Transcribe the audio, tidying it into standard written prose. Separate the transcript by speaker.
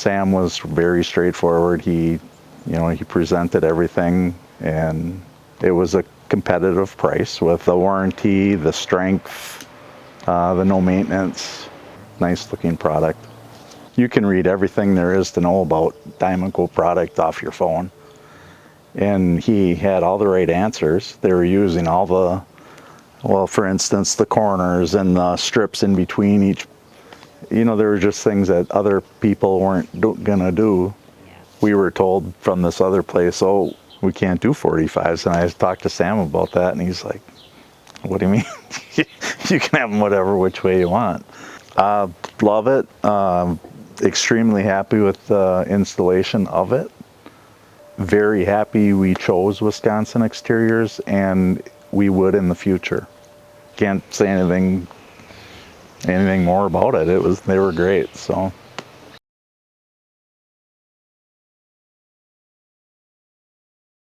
Speaker 1: Sam was very straightforward. He presented everything, and it was a competitive price with the warranty, the strength, the no maintenance, nice looking product. You can read everything there is to know about Diamond Kote product off your phone. And he had all the right answers. They were using all the, well, for instance, the corners and the strips in between each. There were just things that other people weren't gonna do. Yeah. We were told from this other place, oh, we can't do 45s. And I talked to Sam about that, and he's like, what do you mean? You can have them whatever which way you want. Love it. Extremely happy with the installation of it. Very happy we chose Wisconsin Exteriors, and we would in the future. Can't say anything more about it. They were great. So.